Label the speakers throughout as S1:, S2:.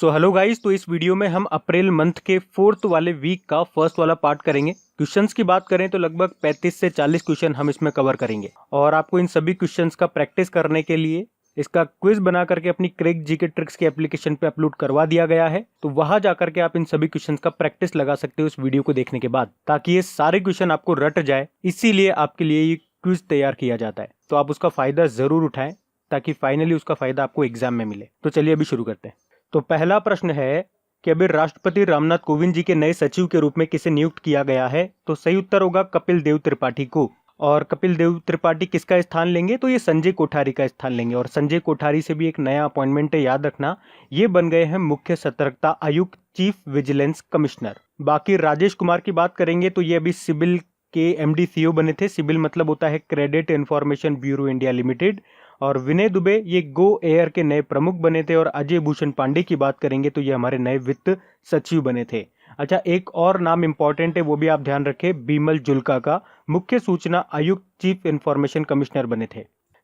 S1: So hello guys, तो इस video में हम अप्रैल मंथ के 4th वाले वीक का फर्स्ट वाला पार्ट करेंगे। क्वेश्चंस की बात करें तो लगभग 35 से 40 क्वेश्चन हम इसमें कवर करेंगे और आपको इन सभी क्वेश्चंस का प्रैक्टिस करने के लिए इसका क्विज बना करके अपनी क्रैक जीके ट्रिक्स के एप्लीकेशन पे अपलोड करवा दिया गया है। तो वहां जाकर के आप इन सभी क्वेश्चंस का प्रैक्टिस लगा सकते हो इस वीडियो को देखने के बाद, ताकि ये सारे क्वेश्चन आपको रट जाए। इसीलिए आपके लिए ये क्विज तैयार किया जाता है, तो आप उसका फायदा जरूर उठाएं ताकि फाइनली उसका फायदा आपको एग्जाम में मिले। तो चलिए अभी शुरू करते हैं। तो पहला प्रश्न है कि अभी राष्ट्रपति रामनाथ कोविंद जी के नए सचिव के रूप में किसे नियुक्त किया गया है? तो सही उत्तर होगा कपिल देव त्रिपाठी को। और कपिल देव त्रिपाठी किसका स्थान लेंगे? तो ये संजय कोठारी का स्थान लेंगे। और संजय कोठारी से भी एक नया अपॉइंटमेंट है, याद रखना, ये बन गए हैं मुख्य सतर्कता आयुक्त, चीफ विजिलेंस कमिश्नर। बाकी राजेश कुमार की बात करेंगे तो ये अभी सिबिल के एमडी सीईओ बने थे। सिबिल मतलब होता है credit information bureau India limited. और विनय दुबे ये गो एयर के नए प्रमुख बने थे। और अजय भूषण पांडे की बात करेंगे तो ये हमारे नए वित्त सचिव बने थे। अच्छा, एक और नाम इंपॉर्टेंट है, वो भी आप ध्यान रखें, बीमल जुल्का का मुख्य सूचना आयुक्त, चीफ इंफॉर्मेशन कमिश्नर बने थे।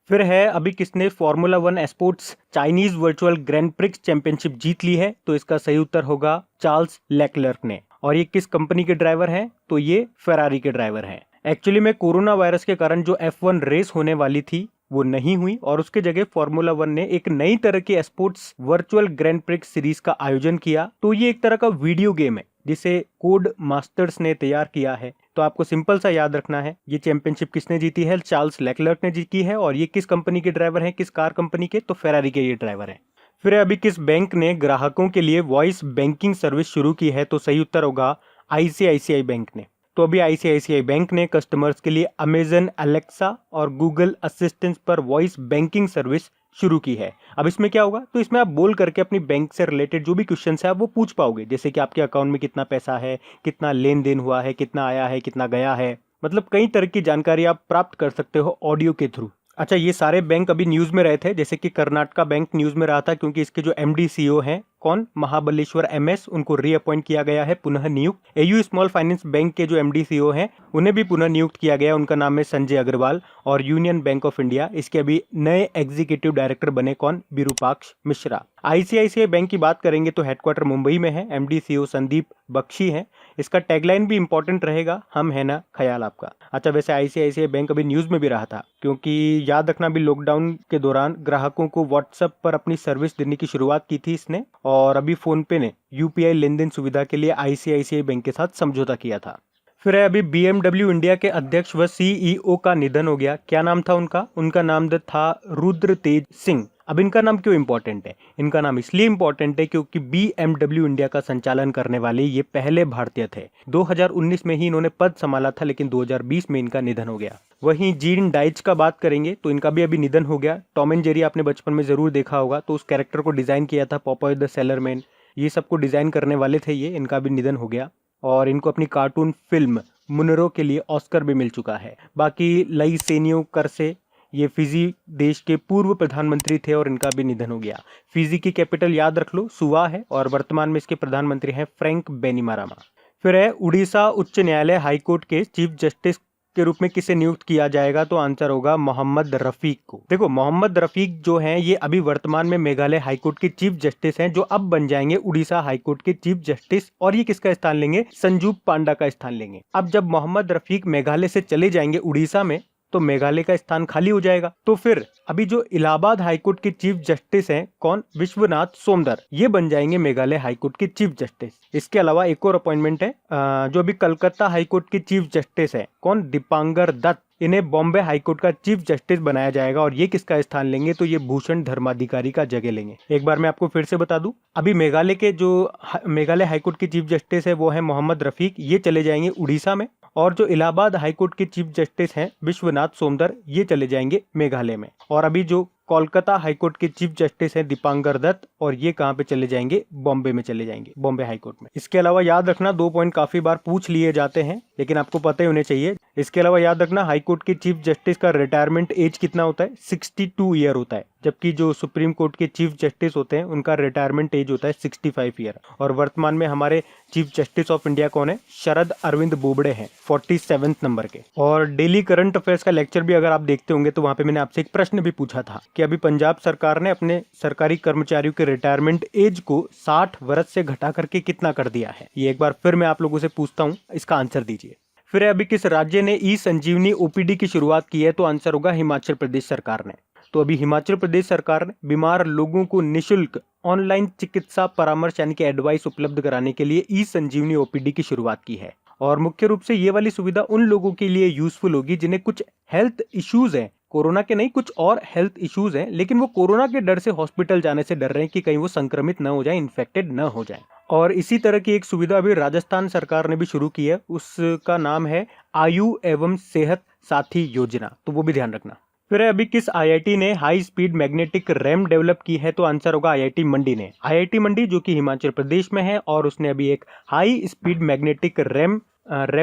S1: फिर है अभी किसने formula 1 sports Chinese virtual grand prix championship जीत ली है? तो इसका सही उत्तर होगा चार्ल्स लेक्लर्क ने। और ये किस कंपनी के ड्राइवर हैं? तो ये फेरारी के ड्राइवर हैं। एक्चुअली में कोरोना वायरस के कारण जो F1 रेस होने वाली थी वो नहीं हुई और उसके जगह फॉर्मूला 1 ने एक नई तरह की sports virtual grand prix series का आयोजन किया। तो ये एक तरह का वीडियो गेम है जिसे कोड मास्टर्स ने तैयार किया है। तो आपको सिंपल सा याद रखना है, ये चैंपियनशिप किसने जीती है? चार्ल्स लेक्लर्क ने जीती है। और ये किस कंपनी के ड्राइवर हैं, किस कार कंपनी के? तो फेरारी के ये ड्राइवर हैं। फिर अभी किस बैंक ने ग्राहकों के लिए वॉइस बैंकिंग सर्विस शुरू की है? तो सही उत्तर होगा आईसीआईसीआई बैंक ने। तो अभी आईसीआईसीआई बैंक ने कस्टमर्स के लिए अमेजन अलेक्सा और गूगल असिस्टेंट पर वॉइस बैंकिंग सर्विस शुरू की है। अब इसमें क्या होगा? तो इसमें आप बोल करके अपनी बैंक से रिलेटेड जो भी क्वेश्चन है आप वो पूछ पाओगे, जैसे कि आपके अकाउंट में कितना पैसा है, कितना लेन देन हुआ है, कितना आया है, कितना गया है, मतलब कई तरह की जानकारी आप प्राप्त कर सकते हो ऑडियो के थ्रू। अच्छा, ये सारे बैंक अभी न्यूज में रहे थे, जैसे कि कर्नाटका बैंक न्यूज में रहा था क्योंकि इसके जो एमडी सीईओ हैं, कौन? महाबलेश्वर एमएस, उनको रीअपॉइंट किया गया है, पुनः नियुक्त। एयू स्मॉल फाइनेंस बैंक के जो एमडी सीईओ हैं उन्हें भी पुनः नियुक्त किया गया, उनका नाम है संजय अग्रवाल। और यूनियन बैंक ऑफ इंडिया, इसके अभी नए एग्जीक्यूटिव डायरेक्टर बने, कौन? विरूपाक्ष मिश्रा। आईसीआईसीआई बैंक की बात करेंगे तो हेडक्वार्टर मुंबई में है, एमडी सीईओ संदीप बख्शी हैं। इसका टैगलाइन भी इंपॉर्टेंट रहेगा, हम है ना ख्याल आपका। अच्छा, वैसे आईसीआईसीआई बैंक अभी न्यूज में भी रहा था क्योंकि याद रखना भी लॉकडाउन के दौरान ग्राहकों को व्हाट्सएप पर अपनी सर्विस देने की शुरुआत की थी इसने। और अभी फोन पे ने यूपीआई लेन देन सुविधा के लिए आईसीआईसीआई बैंक के साथ समझौता किया था। फिर है अभी बीएमडब्ल्यू इंडिया के अध्यक्ष व सीईओ का निधन हो गया। क्या नाम था उनका? उनका नाम था रुद्रतेज सिंह। अब इनका नाम क्यों इंपॉर्टेंट है? इनका नाम इसलिए इंपॉर्टेंट है क्योंकि बीएमडब्ल्यू इंडिया का संचालन करने वाले ये पहले भारतीय थे। 2019 में ही इन्होंने पद संभाला था, लेकिन 2020 में इनका निधन हो गया। वहीं जीन डाइच का बात करेंगे तो इनका भी अभी निधन हो गया। टॉम एंड जेरी आपने बचपन में जरूर देखा होगा, तो उस कैरेक्टर को डिजाइन किया था, पॉपॉय द सेलरमैन, ये सबको डिजाइन करने वाले थे ये। इनका भी निधन हो गया और इनको अपनी कार्टून फिल्म मुनरो के लिए ऑस्कर भी मिल चुका है। बाकी लई सेनियो करसे, ये फिजी देश के पूर्व प्रधानमंत्री थे और इनका भी निधन हो गया। फिजी की कैपिटल याद रख लो, सुवा है, और वर्तमान में इसके प्रधानमंत्री हैं फ्रैंक बेनिमारामा। फिर है उड़ीसा उच्च न्यायालय हाईकोर्ट के चीफ जस्टिस के रूप में किसे नियुक्त किया जाएगा? तो आंसर होगा मोहम्मद रफीक को। देखो, मोहम्मद रफीक जो हैं ये अभी वर्तमान में मेघालय हाईकोर्ट के चीफ जस्टिस हैं, जो अब बन जाएंगे उड़ीसा हाईकोर्ट के चीफ जस्टिस। और ये किसका स्थान लेंगे? संजू पांडा का स्थान लेंगे। अब जब मोहम्मद रफीक मेघालय से चले जाएंगे उड़ीसा में तो मेघालय का स्थान खाली हो जाएगा। तो फिर अभी जो इलाहाबाद हाईकोर्ट के चीफ जस्टिस हैं, कौन? विश्वनाथ सोमदर, ये बन जाएंगे मेघालय हाईकोर्ट के चीफ जस्टिस। इसके अलावा एक और अपॉइंटमेंट है, जो अभी कलकत्ता हाईकोर्ट के चीफ जस्टिस हैं, कौन? दीपांकर दत्त, इन्हें बॉम्बे हाईकोर्ट का चीफ जस्टिस बनाया जाएगा। और ये किसका स्थान लेंगे? तो ये भूषण धर्माधिकारी का जगह लेंगे। एक बार मैं आपको फिर से बता दूं, अभी मेघालय के जो मेघालय हाईकोर्ट के चीफ जस्टिस है वो है मोहम्मद रफीक, ये चले जाएंगे उड़ीसा में। और जो इलाहाबाद हाईकोर्ट के चीफ जस्टिस हैं विश्वनाथ सोमदर, ये चले जाएंगे मेघालय में। और अभी जो कोलकाता हाईकोर्ट के चीफ जस्टिस हैं दीपांकर दत्त, और ये कहां पे चले जाएंगे? बॉम्बे में चले जाएंगे, बॉम्बे हाईकोर्ट में। इसके अलावा याद रखना 2 पॉइंट काफी बार पूछ लिए जाते हैं, लेकिन आपको पता ही होने चाहिए, इसके अलावा याद रखना हाई कोर्ट के चीफ जस्टिस का रिटायरमेंट एज कितना होता है, 62 ईयर होता है, जबकि जो सुप्रीम कोर्ट के चीफ जस्टिस होते हैं उनका रिटायरमेंट एज होता है 65 ईयर। और वर्तमान में हमारे चीफ जस्टिस ऑफ इंडिया कौन है, शरद अरविंद बोबड़े हैं 47 नंबर के। और डेली करंट अफेयर्स का लेक्चर भी अगर आप देखते होंगे तो वहां पे मैंने आपसे एक प्रश्न भी पूछा था कि अभी पंजाब सरकार ने अपने सरकारी कर्मचारियों के रिटायरमेंट एज को 60 वर्ष से घटा करके कितना कर दिया है। ये एक बार फिर मैं आप लोगों से पूछता हूँ, इसका आंसर दीजिए। फिर अभी किस राज्य ने ई संजीवनी ओपीडी की शुरुआत की है, तो आंसर होगा हिमाचल प्रदेश सरकार ने। तो अभी हिमाचल प्रदेश सरकार ने बीमार लोगों को निशुल्क ऑनलाइन चिकित्सा परामर्श यानी कि एडवाइस उपलब्ध कराने के लिए ई संजीवनी ओपीडी की शुरुआत की है। और मुख्य रूप से ये वाली सुविधा उन लोगों के लिए यूजफुल होगी जिन्हें कुछ हेल्थ इश्यूज हैं, कोरोना के नहीं, कुछ और हेल्थ इश्यूज हैं, लेकिन वो कोरोना के डर से हॉस्पिटल जाने से डर रहे हैं कि कहीं वो संक्रमित न हो जाए, इन्फेक्टेड न हो जाए। और इसी तरह की एक सुविधा अभी राजस्थान सरकार ने भी शुरू की है, उसका नाम है आयु एवं सेहत साथी योजना, तो वो भी ध्यान रखना। फिर अभी किस आईआईटी ने high speed magnetic RAM develop की है, तो आंसर होगा आईआईटी मंडी ने। आईआईटी मंडी जो कि हिमाचल प्रदेश में है और उसने अभी एक हाई स्पीड मैग्नेटिक रैम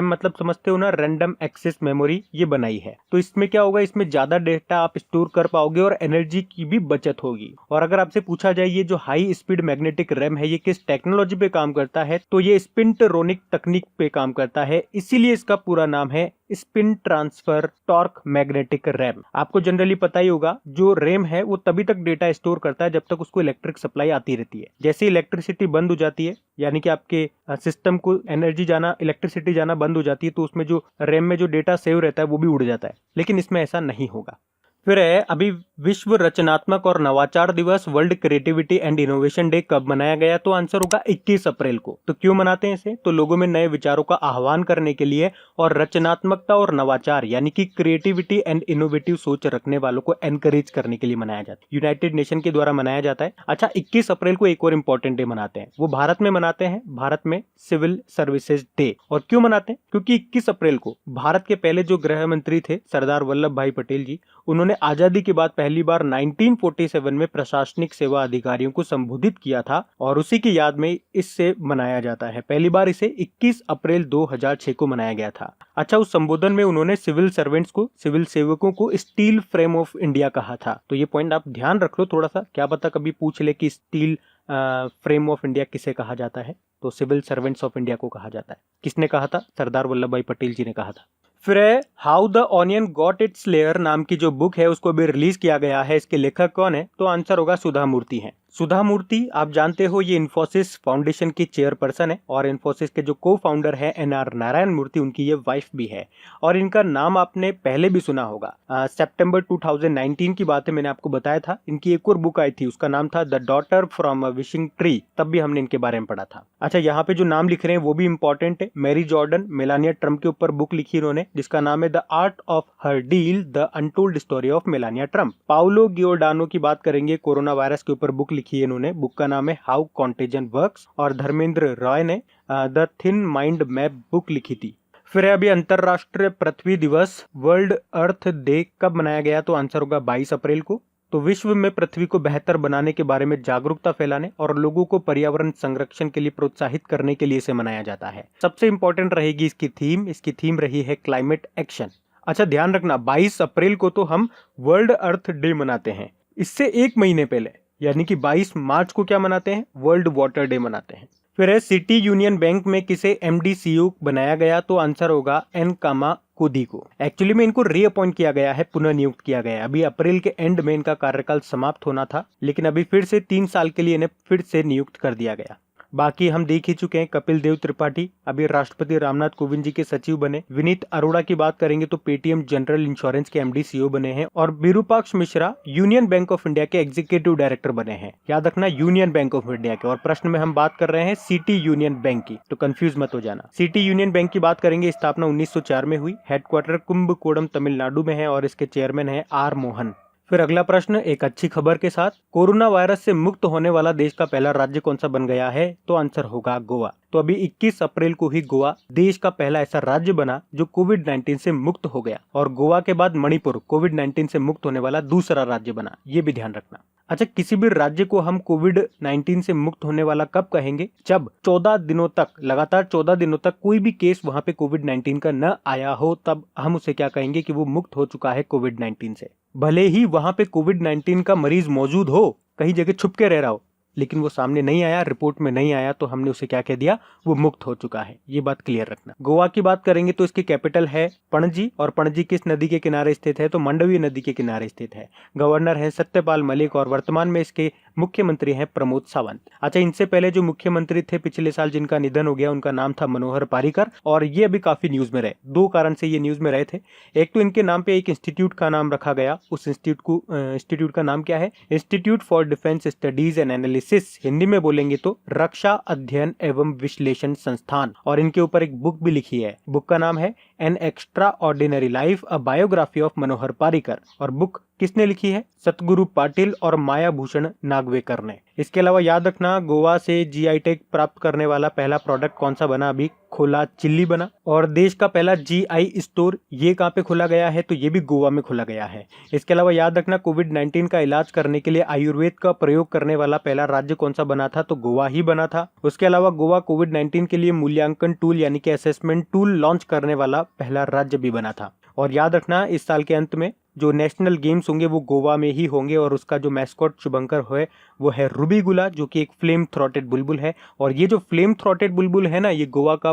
S1: मतलब समझते हो ना, रैंडम एक्सेस मेमोरी, ये बनाई है। तो इसमें क्या होगा, इसमें ज्यादा डेटा आप स्टोर कर पाओगे और एनर्जी की भी बचत होगी। और अगर आपसे पूछा जाए ये जो हाई स्पीड मैग्नेटिक रैम है ये किस टेक्नोलॉजी पे काम करता है, तो ये स्पिंटरोनिक तकनीक पे काम करता है, इसीलिए इसका पूरा नाम है spin transfer torque magnetic RAM. आपको जनरली पता ही होगा जो रैम है वो तभी तक डेटा स्टोर करता है जब तक उसको इलेक्ट्रिक सप्लाई आती रहती है। जैसे इलेक्ट्रिसिटी बंद हो जाती है, यानी कि आपके सिस्टम को एनर्जी जाना, इलेक्ट्रिसिटी जाना बंद हो जाती है, तो उसमें जो रैम में जो डेटा सेव रहता है वो भी उड़ जाता है, लेकिन इसमें ऐसा नहीं होगा। फिर है अभी विश्व रचनात्मक और नवाचार दिवस, world creativity and innovation day कब मनाया गया, तो आंसर होगा 21 अप्रैल को। तो क्यों मनाते हैं इसे, तो लोगों में नए विचारों का आह्वान करने के लिए और रचनात्मकता और नवाचार यानी कि क्रिएटिविटी एंड इनोवेटिव सोच रखने वालों को एनकरेज करने के लिए मनाया जाता है। यूनाइटेड नेशन के द्वारा मनाया जाता है। अच्छा, 21 अप्रैल को एक और इंपॉर्टेंट डे मनाते हैं, वो भारत में मनाते हैं, भारत में सिविल सर्विसेज डे। और क्यों मनाते हैं, क्योंकि 21 अप्रैल को भारत के पहले जो गृह मंत्री थे सरदार वल्लभ भाई पटेल जी, उन्होंने आजादी के बाद पहली बार 1947 में प्रशासनिक सेवा अधिकारियों को संबोधित किया था और उसी की याद में इससे मनाया जाता है। पहली बार इसे 21 अप्रैल 2006 को मनाया गया था। अच्छा, उस संबोधन में उन्होंने सिविल सर्वेंट्स को, सिविल सेवकों को स्टील फ्रेम ऑफ इंडिया कहा था। तो ये पॉइंट आप ध्यान रख लो थोड़ा सा, क्या पता कभी पूछ ले कि स्टील फ्रेम ऑफ इंडिया किसे कहा जाता है, तो सिविल सर्वेंट्स ऑफ इंडिया को कहा जाता है। किसने कहा था, सरदार वल्लभ भाई पटेल जी ने कहा था। फिर है how the onion got its layer नाम की जो बुक है उसको भी रिलीज किया गया है। इसके लेखक कौन है, तो आंसर होगा सुधा मूर्ति है। सुधा मूर्ति आप जानते हो ये इन्फोसिस फाउंडेशन की चेयरपर्सन है और इन्फोसिस के जो को फाउंडर है एनआर नारायण मूर्ति, उनकी ये वाइफ भी है। और इनका नाम आपने पहले भी सुना होगा, सितंबर 2019 की बात है, मैंने आपको बताया था। इनकी एक और बुक आई थी, उसका नाम था the daughter from a wishing tree, तब भी हमने इनके बारे में पढ़ा था। अच्छा, यहाँ पे जो नाम लिख रहे हैं वो भी इंपॉर्टेंट है। मैरी जॉर्डन मेलानिया ट्रम्प के ऊपर बुक लिखी इन्होंने, जिसका नाम है the art of her deal, the untold story of Melania Trump. Paolo Giordano की बात करेंगे, कोरोना वायरस के ऊपर बुक लिखी है इन्होंने, बुक का नाम है हाउ कॉन्टेजन वर्क्स। और धर्मेंद्र रॉय ने the thin mind map book लिखी थी। फिर अभी अंतरराष्ट्रीय पृथ्वी दिवस, वर्ल्ड अर्थ डे कब मनाया गया, तो आंसर होगा 22 अप्रैल को। तो विश्व में पृथ्वी को बेहतर बनाने के बारे में जागरूकता फैलाने और लोगों को पर्यावरण संरक्षण के लिए प्रोत्साहित करने के लिए इसे मनाया जाता है। सबसे इंपॉर्टेंट रहेगी इसकी थीम रही है क्लाइमेट एक्शन। अच्छा, ध्यान रखना 22 अप्रैल को तो हम वर्ल्ड अर्थ डे मनाते हैं, इससे एक महीने पहले यानी कि 22 मार्च को क्या मनाते हैं, वर्ल्ड वाटर डे मनाते हैं। फिर है सिटी यूनियन बैंक में किसे एमडीसीयू बनाया गया, तो आंसर होगा एन कामा कोदी को। एक्चुअली में इनको रीअपॉइंट किया गया है, पुनः नियुक्त किया गया है। अभी अप्रैल के एंड में इनका कार्यकाल समाप्त होना था, लेकिन अभी फिर से 3 साल के लिए इन्हें फिर से नियुक्त कर दिया गया। बाकी हम देख ही चुके हैं, कपिल देव त्रिपाठी अभी राष्ट्रपति रामनाथ कोविंद जी के सचिव बने। विनीत अरोड़ा की बात करेंगे तो पेटीएम जनरल इंश्योरेंस के एमडी सीईओ बने हैं। और Virupaksha Mishra union bank of India के एग्जीक्यूटिव डायरेक्टर बने हैं। याद रखना यूनियन बैंक ऑफ इंडिया के, और प्रश्न में हम बात कर रहे हैं सिटी यूनियन बैंक की, तो कंफ्यूज मत हो जाना। सिटी यूनियन बैंक की बात करेंगे, स्थापना 1904 में हुई, हेडक्वार्टर कुंभकोणम तमिलनाडु में है और इसके चेयरमैन है आर मोहन। फिर अगला प्रश्न एक अच्छी खबर के साथ, कोरोना वायरस से मुक्त होने वाला देश का पहला राज्य कौन सा बन गया है, तो आंसर होगा गोवा। तो अभी 21 अप्रैल को ही गोवा देश का पहला ऐसा राज्य बना जो कोविड-19 से मुक्त हो गया, और गोवा के बाद मणिपुर कोविड-19 से मुक्त होने वाला दूसरा राज्य बना, ये भी ध्यान रखना। अच्छा, किसी भी राज्य को हम कोविड-19 से मुक्त होने वाला कब कहेंगे? जब 14 दिनों तक, लगातार 14 दिनों तक कोई भी केस वहां पे कोविड-19 का न आया हो, तब हम उसे क्या कहेंगे कि वो मुक्त हो चुका है कोविड-19 से। भले ही वहां पे कोविड-19 का मरीज मौजूद हो, कहीं जगह छुप के रह रहा हो, लेकिन वो सामने नहीं आया, रिपोर्ट में नहीं आया, तो हमने उसे क्या कह दिया, वो मुक्त हो चुका है। ये बात क्लियर रखना। गोवा की बात करेंगे तो इसकी कैपिटल है पणजी, और पणजी किस नदी के किनारे स्थित है? तो मंडवी नदी के किनारे स्थित है। गवर्नर है सत्यपाल मलिक और वर्तमान में इसके मुख्यमंत्री हैं प्रमोद सावंत। अच्छा, इनसे पहले जो मुख्यमंत्री थे पिछले साल जिनका निधन हो गया, उनका नाम था मनोहर पारीकर, और ये अभी काफी न्यूज में रहे। दो कारण से ये न्यूज में रहे थे। एक तो इनके नाम पे एक इंस्टीट्यूट का नाम रखा गया, उस इंस्टीट्यूट का नाम क्या है? Institute for defence studies and analysis, Hindi में बोलेंगे तो रक्षा अध्ययन एवं विश्लेषण संस्थान। और इनके ऊपर एक बुक भी लिखी है, बुक का नाम है an extraordinary life, a biography of Manohar Parrikar. और बुक किसने लिखी है? सतगुरु पाटिल और माया भूषण नागवेकर ने। इसके अलावा याद रखना, गोवा से जीआई टैग प्राप्त करने वाला पहला प्रोडक्ट कौन सा बना? अभी खोला चिल्ली बना। और देश का पहला जीआई स्टोर ये कहाँ पे खोला गया है? तो ये भी गोवा में खोला गया है। इसके अलावा याद रखना, कोविड-19 का इलाज करने के लिए आयुर्वेद का प्रयोग करने वाला पहला राज्य कौन सा बना था? तो गोवा ही बना था। उसके अलावा गोवा कोविड-19 के लिए मूल्यांकन टूल यानी कि असेसमेंट टूल लॉन्च करने वाला पहला राज्य भी बना था। और याद रखना, इस साल के अंत में जो नेशनल गेम्स होंगे वो गोवा में ही होंगे, और उसका जो मैस्कॉट शुभंकर है वो है रूबीगुला, जो कि एक फ्लेम थ्रॉटेड बुलबुल है। और ये जो फ्लेम थ्रॉटेड बुलबुल है ना, ये गोवा का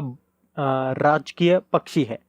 S1: राजकीय पक्षी है,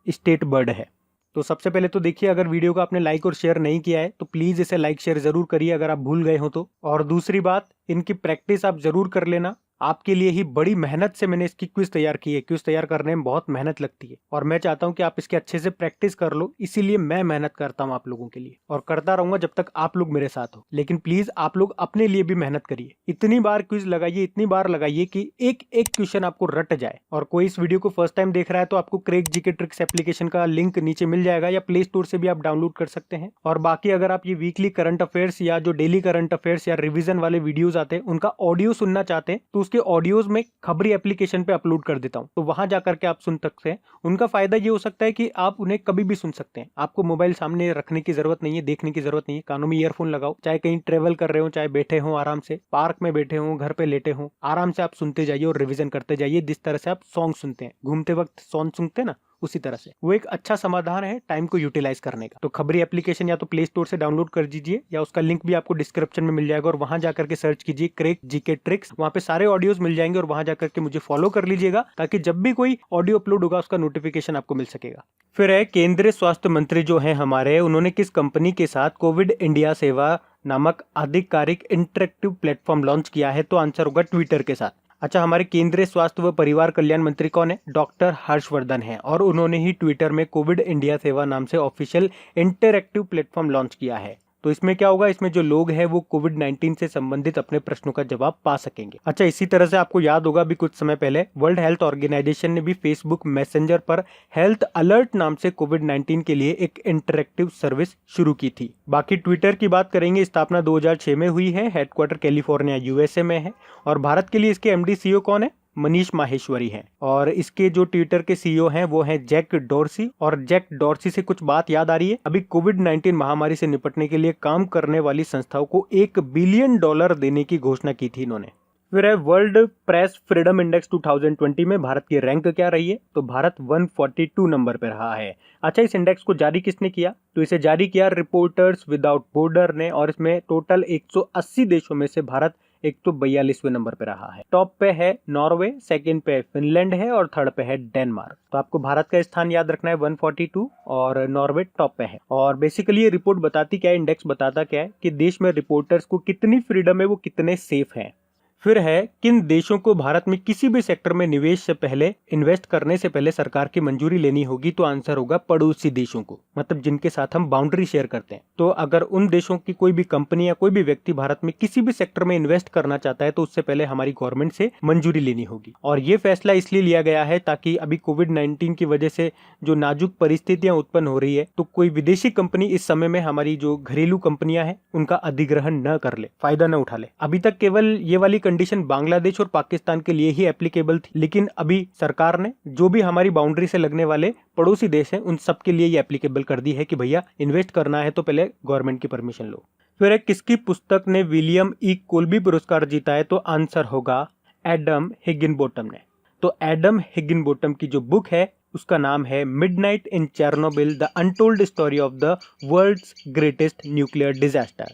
S1: स्टेट बर्ड है। तो सबसे पहले तो देखिए, अगर वीडियो को आपने लाइक और शेयर नहीं किया है तो प्लीज इसे लाइक शेयर जरूर करिए अगर आप भूल गए हो तो। और दूसरी बात, इनकी प्रैक्टिस आप जरूर कर लेना। आपके लिए ही बड़ी मेहनत से मैंने इसकी क्विज तैयार की है। क्विज तैयार करने में बहुत मेहनत लगती है, और मैं चाहता हूं कि आप इसके अच्छे से प्रैक्टिस कर लो, इसीलिए मैं मेहनत करता हूं आप लोगों के लिए, और करता रहूंगा जब तक आप लोग मेरे साथ हो। लेकिन प्लीज आप लोग अपने लिए भी मेहनत करिए। इतनी बार क्विज लगाइए, इतनी बार लगाइए कि एक एक क्वेश्चन आपको रट जाए। और कोई इस वीडियो को फर्स्ट टाइम देख रहा है तो आपको क्रेक जीके ट्रिक्स एप्लीकेशन का लिंक नीचे मिल जाएगा, या प्ले स्टोर से भी आप डाउनलोड कर सकते हैं। और बाकी अगर आप ये वीकली करंट अफेयर्स या जो डेली करंट अफेयर्स या रिवीजन वाले वीडियोज आते हैं उनका ऑडियो सुनना चाहते हैं, तो उसके ऑडियोज में खबरी एप्लीकेशन पे अपलोड कर देता हूं, तो वहां जाकर के आप सुन सकते हैं। उनका फायदा ये हो सकता है कि आप उन्हें कभी भी सुन सकते हैं। आपको मोबाइल सामने रखने की जरूरत नहीं है, देखने की जरूरत नहीं है। कानों में ईयरफोन लगाओ, चाहे कहीं ट्रेवल कर रहे हो, चाहे बैठे हो आराम से, पार्क में बैठे हो, घर पे लेटे हो, आराम से आप सुनते जाइए और रिवीजन करते जाइए। जिस तरह से आप सॉन्ग सुनते हैं, घूमते वक्त सॉन्ग सुनते हैं ना, उसी तरह से वो एक अच्छा समाधान है टाइम को यूटिलाइज करने का। तो खबरी एप्लीकेशन या तो प्ले स्टोर से डाउनलोड कर दीजिए, या उसका लिंक भी आपको डिस्क्रिप्शन में मिल जाएगा, और वहां जाकर के सर्च कीजिए क्रेक जीके ट्रिक्स। वहां पे सारे ऑडियोज मिल जाएंगे, और वहां जाकर के मुझे फॉलो कर लीजिएगा, ताकि जब भी कोई ऑडियो अपलोड होगा उसका नोटिफिकेशन आपको मिल सकेगा। फिर है केंद्रीय स्वास्थ्य मंत्री जो है हमारे, उन्होंने किस कंपनी के साथ कोविड इंडिया सेवा नामक आधिकारिक इंटरेक्टिव प्लेटफॉर्म लॉन्च किया है? तो आंसर होगा ट्विटर के साथ। अच्छा, हमारे केंद्रीय स्वास्थ्य व परिवार कल्याण मंत्री कौन है? डॉक्टर हर्षवर्धन है, और उन्होंने ही ट्विटर में कोविड इंडिया सेवा नाम से ऑफिशियल इंटरैक्टिव प्लेटफॉर्म लॉन्च किया है। तो इसमें क्या होगा, इसमें जो लोग हैं वो कोविड-19 से संबंधित अपने प्रश्नों का जवाब पा सकेंगे। अच्छा, इसी तरह से आपको याद होगा अभी कुछ समय पहले वर्ल्ड हेल्थ ऑर्गेनाइजेशन ने भी फेसबुक मैसेंजर पर हेल्थ अलर्ट नाम से कोविड-19 के लिए एक इंटरैक्टिव सर्विस शुरू की थी। बाकी ट्विटर की बात करेंगे, स्थापना 2006 में हुई है, हेडक्वार्टर कैलिफोर्निया यूएसए में है, और भारत के लिए इसके एमडी सीईओ कौन है? मनीष माहेश्वरी हैं। और इसके जो ट्विटर के सीईओ हैं वो हैं जैक डॉर्सी। और जैक डॉर्सी से कुछ बात याद आ रही है, अभी कोविड-19 महामारी से निपटने के लिए काम करने वाली संस्थाओं को $1 बिलियन देने की घोषणा की थी इन्होंने। फिर है वर्ल्ड प्रेस फ्रीडम इंडेक्स 2020 में भारत की रैंक क्या रही है? तो भारत 142 नंबर पे रहा है। अच्छा, इस इंडेक्स को जारी किसने किया? तो इसे जारी किया रिपोर्टर्स विदाउट बॉर्डर ने, और इसमें टोटल 180 देशों में से भारत 142वें नंबर पे रहा है। टॉप पे है नॉर्वे, सेकंड पे फिनलैंड है, और थर्ड पे है डेनमार्क। तो आपको भारत का स्थान याद रखना है 142, और नॉर्वे टॉप पे है। और बेसिकली ये रिपोर्ट बताती क्या है, इंडेक्स बताता क्या है कि देश में रिपोर्टर्स को कितनी फ्रीडम है, वो कितने सेफ हैं। फिर है किन देशों को भारत में किसी भी सेक्टर में निवेश से पहले, इन्वेस्ट करने से पहले सरकार की मंजूरी लेनी होगी? तो आंसर होगा पड़ोसी देशों को, मतलब जिनके साथ हम बाउंड्री शेयर करते हैं। तो अगर उन देशों की कोई भी कंपनी या कोई भी व्यक्ति भारत में किसी भी सेक्टर में इन्वेस्ट करना चाहता है तो उससे पहले हमारी गवर्नमेंट से मंजूरी लेनी होगी। और ये फैसला इसलिए लिया गया है ताकि अभी कोविड-19 की वजह से जो नाजुक परिस्थितियां उत्पन्न हो रही है, तो कोई विदेशी कंपनी इस समय में हमारी जो घरेलू कंपनियां हैं उनका अधिग्रहण न कर ले, फायदा न उठा ले। अभी तक केवल ये वाली कंडीशन बांग्लादेश और पाकिस्तान के लिए ही एप्लीकेबल थी, लेकिन अभी सरकार ने जो भी हमारी बाउंड्री से लगने वाले पड़ोसी देश हैं उन सब के लिए ये एप्लीकेबल कर दी है कि भैया इन्वेस्ट करना है तो पहले गवर्नमेंट की परमिशन लो। फिर है किसकी पुस्तक ने विलियम ई कोल्बी पुरस्कार जीता है? तो आंसर होगा एडम हिगिनबॉटम ने। तो एडम हिगिनबॉटम की जो बुक है उसका नाम है midnight in Chernobyl the untold story of the world's greatest nuclear disaster,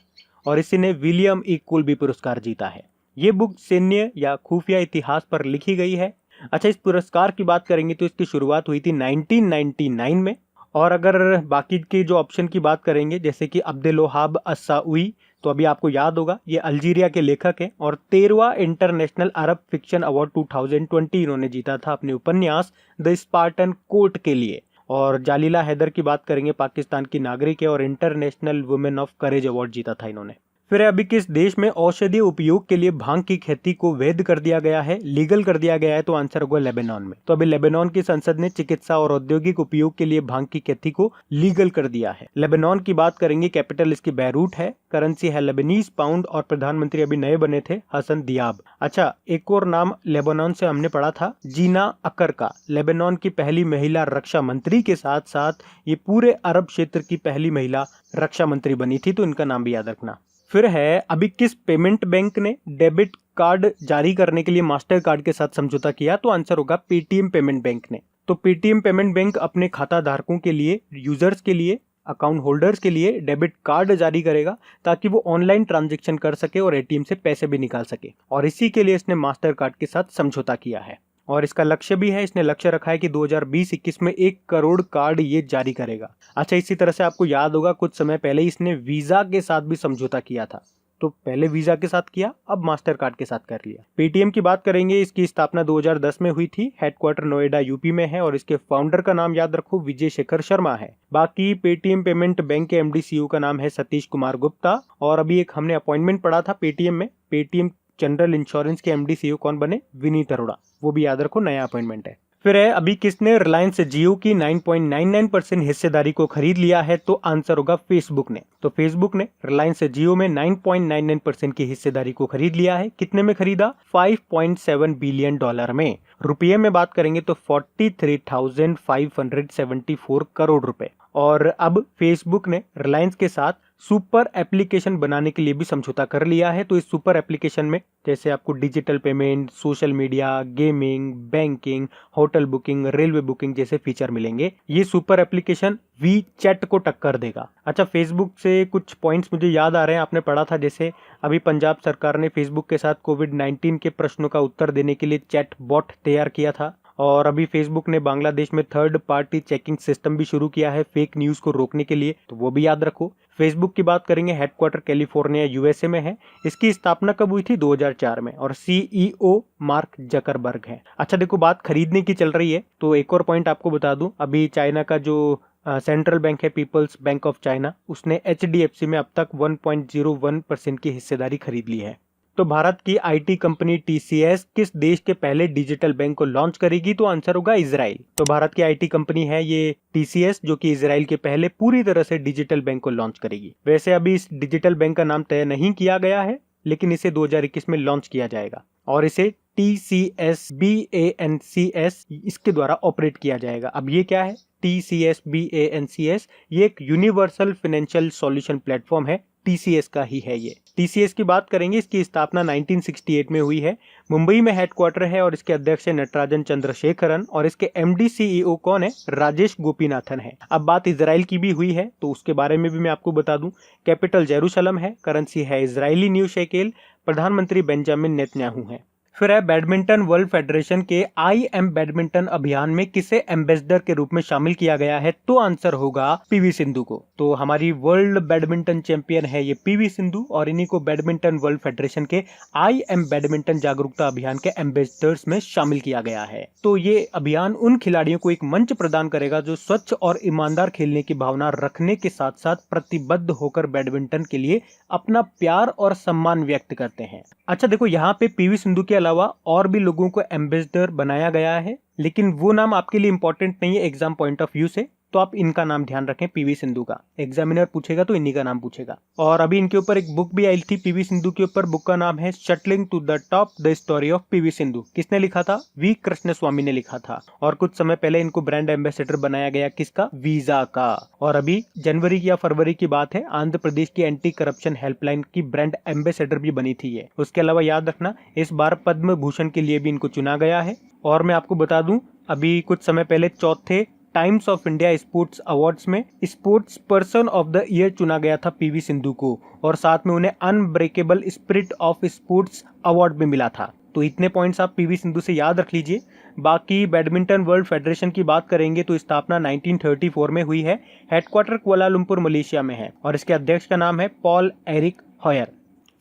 S1: और इसी ने विलियम ई कोल्बी पुरस्कार जीता है। ये बुक सैन्य या खुफिया इतिहास पर लिखी गई है। अच्छा, इस पुरस्कार की बात करेंगे तो इसकी शुरुआत हुई थी 1999 में। और अगर बाकी के जो ऑप्शन की बात करेंगे जैसे कि अब्दुलवहाब अस्साउई, तो अभी आपको याद होगा ये अल्जीरिया के लेखक हैं और 13वां इंटरनेशनल अरब फिक्शन अवार्ड 2020 इन्होंने जीता था अपने उपन्यास द स्पार्टन कोर्ट के लिए। और जालीला हैदर की बात करेंगे, पाकिस्तान की नागरिक है और international women of courage award जीता था इन्होंने। फिर अभी किस देश में औषधीय उपयोग के लिए भांग की खेती को वैध कर दिया गया है, लीगल कर दिया गया है? तो आंसर होगा लेबनान में। तो अभी लेबनान की संसद ने चिकित्सा और औद्योगिक उपयोग के लिए भांग की खेती को लीगल कर दिया है। लेबनान की बात करेंगे, कैपिटल इसकी बैरूट है, करेंसी है लेबनीज पाउंड और प्रधानमंत्री अभी नए बने थे हसन दियाब। अच्छा, एक और नाम लेबनान से हमने पढ़ा था, जीना अकर का, लेबनान की पहली महिला रक्षा मंत्री के साथ साथ ये पूरे अरब क्षेत्र की पहली महिला रक्षा मंत्री बनी थी, तो इनका नाम भी याद रखना। फिर है अभी किस पेमेंट बैंक ने डेबिट कार्ड जारी करने के लिए मास्टर कार्ड के साथ समझौता किया? तो आंसर होगा पेटीएम पेमेंट बैंक ने। तो पेटीएम पेमेंट बैंक अपने खाता धारकों के लिए, यूजर्स के लिए, अकाउंट होल्डर्स के लिए डेबिट कार्ड जारी करेगा ताकि वो ऑनलाइन ट्रांजैक्शन कर सके और एटीएम से पैसे भी निकाल सके, और इसी के लिए इसने मास्टर कार्ड के साथ समझौता किया है। और इसका लक्ष्य भी है, इसने लक्ष्य रखा है कि 2020-21 में 1 करोड़ कार्ड ये जारी करेगा। अच्छा, इसी तरह से आपको याद होगा कुछ समय पहले इसने वीजा के साथ भी समझौता किया था। तो पहले वीजा के साथ किया, अब मास्टर कार्ड के साथ कर लिया। पेटीएम की बात करेंगे, इसकी स्थापना 2010 में हुई थी, हेडक्वार्टर नोएडा यूपी में है और इसके फाउंडर का नाम याद रखो विजय शेखर शर्मा है। बाकी पेटीएम पेमेंट बैंक के एमडी सीईओ का नाम है सतीश कुमार गुप्ता। और अभी एक हमने अपॉइंटमेंट पढ़ा था पेटीएम में, पेटीएम जनरल इंश्योरेंस के एमडी सीईओ कौन बने? विनीत अरोड़ा, वो भी याद रखो, नया अपॉइंटमेंट है। फिर है अभी किसने रिलायंस जियो की 9.99% हिस्सेदारी को खरीद लिया है? तो आंसर होगा फेसबुक ने। तो फेसबुक ने रिलायंस जियो में 9.99% की हिस्सेदारी को खरीद लिया है। कितने में खरीदा? $5.7 बिलियन में। रुपये में बात करेंगे तो 43,574 करोड़ रुपए। और अब फेसबुक ने रिलायंस के साथ सुपर एप्लीकेशन बनाने के लिए भी समझौता कर लिया है। तो इस सुपर एप्लीकेशन में जैसे आपको digital payment, social media, gaming, banking, hotel booking, railway booking जैसे फीचर मिलेंगे। ये सुपर एप्लीकेशन वी चैट को टक्कर देगा। अच्छा, फेसबुक से कुछ पॉइंट्स मुझे याद आ रहे हैं, आपने पढ़ा था जैसे अभी पंजाब सरकार ने फेसबुक के साथ कोविड-19 के प्रश्नों का उत्तर देने के लिए चैट बॉट तैयार किया था। और अभी फेसबुक ने बांग्लादेश में थर्ड पार्टी चेकिंग सिस्टम भी शुरू किया है फेक न्यूज को रोकने के लिए, तो वो भी याद रखो। फेसबुक की बात करेंगे, हेडक्वार्टर कैलिफोर्निया यूएसए में है। इसकी स्थापना कब हुई थी? 2004 में, और सीईओ मार्क जकरबर्ग है। अच्छा देखो, बात खरीदने की चल रही है तो एक और पॉइंट आपको बता दूं, अभी चाइना का जो सेंट्रल बैंक है पीपल्स बैंक ऑफ चाइना, उसने एचडीएफसी में अब तक 1.01% की हिस्सेदारी खरीद ली है। तो भारत की आईटी कंपनी टीसीएस किस देश के पहले डिजिटल बैंक को लॉन्च करेगी? तो आंसर होगा इजराइल। तो भारत की आईटी कंपनी है ये टीसीएस, जो कि इजराइल के पहले पूरी तरह से डिजिटल बैंक को लॉन्च करेगी। वैसे अभी इस डिजिटल बैंक का नाम तय नहीं किया गया है, लेकिन इसे 2021 में लॉन्च किया जाएगा और इसे TCS-BANCS इसके द्वारा ऑपरेट किया जाएगा। अब ये क्या है? TCS-BANCS ये एक यूनिवर्सल फाइनेंशियल सॉल्यूशन प्लेटफॉर्म है, टीसीएस का ही है ये। टीसीएस की बात करेंगे, इसकी स्थापना 1968 में हुई है, मुंबई में हेडक्वार्टर है और इसके अध्यक्ष है नटराजन चंद्रशेखरन और इसके एमडी सीईओ कौन है? राजेश गोपीनाथन है। अब बात इजराइल की भी हुई है तो उसके बारे में भी मैं आपको बता दूं, कैपिटल जेरूशलम है, करेंसी है इजरायली न्यू शेकेल, प्रधानमंत्री बेंजामिन नेतन्याहू है। फिर है बैडमिंटन वर्ल्ड फेडरेशन के आई एम बैडमिंटन अभियान में किसे एम्बेसडर के रूप में शामिल किया गया है? तो आंसर होगा पीवी सिंधु को। तो हमारी वर्ल्ड बैडमिंटन चैंपियन है ये पीवी सिंधु और इन्हीं को बैडमिंटन वर्ल्ड फेडरेशन के आई एम बैडमिंटन जागरूकता अभियान के एम्बेसडर्स में शामिल किया गया है। तो ये अभियान उन खिलाड़ियों को एक मंच प्रदान करेगा जो स्वच्छ और ईमानदार खेलने की भावना रखने के साथ साथ प्रतिबद्ध होकर बैडमिंटन के लिए अपना प्यार और सम्मान व्यक्त करते हैं। अच्छा देखो, यहाँ पे पीवी सिंधु के अलावा और भी लोगों को एम्बेसडर बनाया गया है, लेकिन वो नाम आपके लिए इंपॉर्टेंट नहीं है एग्जाम पॉइंट ऑफ व्यू से। तो आप इनका नाम ध्यान रखें, पीवी सिंधु का। एग्जामिनर पूछेगा तो इन्हीं का नाम पूछेगा। और अभी इनके ऊपर एक बुक भी आई थी पीवी सिंधु के ऊपर, बुक का नाम है shuttling to the top the story of PV Sindhu. किसने लिखा था? वी कृष्णस्वामी ने लिखा था। और कुछ समय पहले इनको ब्रांड एम्बेसडर बनाया गया, किसका? वीजा का। और अभी जनवरी या फरवरी की बात है, आंध्र प्रदेश की एंटी करप्शन हेल्पलाइन की ब्रांड एम्बेसडर भी बनी थी ये। उसके अलावा याद रखना, इस बार पद्म भूषण के लिए भी इनको चुना गया है। और मैं आपको बता दूं, अभी कुछ समय पहले चौथे Times of India sports awards में sports person of the year चुना गया था पीवी सिंधु को, और साथ में उन्हें unbreakable spirit of sports award भी मिला था। तो इतने पॉइंट्स आप पीवी सिंधु से याद रख लीजिए। बाकी बैडमिंटन वर्ल्ड फेडरेशन की बात करेंगे तो स्थापना 1934 में हुई है। हेडक्वार्टर कुआलालंपुर मलेशिया में है और इसके अध्यक्ष का नाम है पॉल एरिक हॉयर।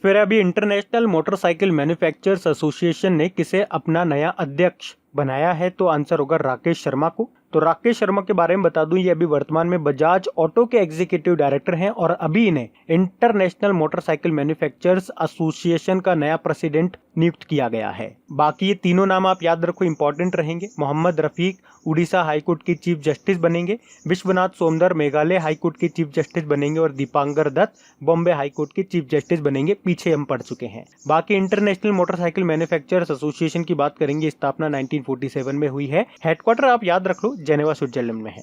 S1: फिर अभी इंटरनेशनल मोटरसाइकिल मैन्युफैक्चरर्स एसोसिएशन ने किसे अपना नया अध्यक्ष बनाया है? तो आंसर होगा राकेश शर्मा को। तो राकेश शर्मा के बारे में बता दूं, ये अभी वर्तमान में बजाज ऑटो के एग्जीक्यूटिव डायरेक्टर हैं और अभी इन्हें इंटरनेशनल मोटरसाइकिल मैन्युफैक्चरर्स एसोसिएशन का नया प्रेसिडेंट नियुक्त किया गया है। बाकी ये तीनों नाम आप याद रखो, इंपॉर्टेंट रहेंगे। मोहम्मद रफीक उड़ीसा हाईकोर्ट के चीफ जस्टिस बनेंगे, विश्वनाथ सोमदर मेघालय हाईकोर्ट के चीफ जस्टिस बनेंगे और दीपांकर दत्त बॉम्बे हाईकोर्ट के चीफ जस्टिस बनेंगे। पीछे हम पढ़ चुके हैं। बाकी इंटरनेशनल मोटरसाइकिल मैन्युफैक्चरर्स एसोसिएशन की बात करेंगे, स्थापना 1947 में हुई है। हेडक्वार्टर आप याद रख लो, जेनेवा स्विट्जरलैंड में है।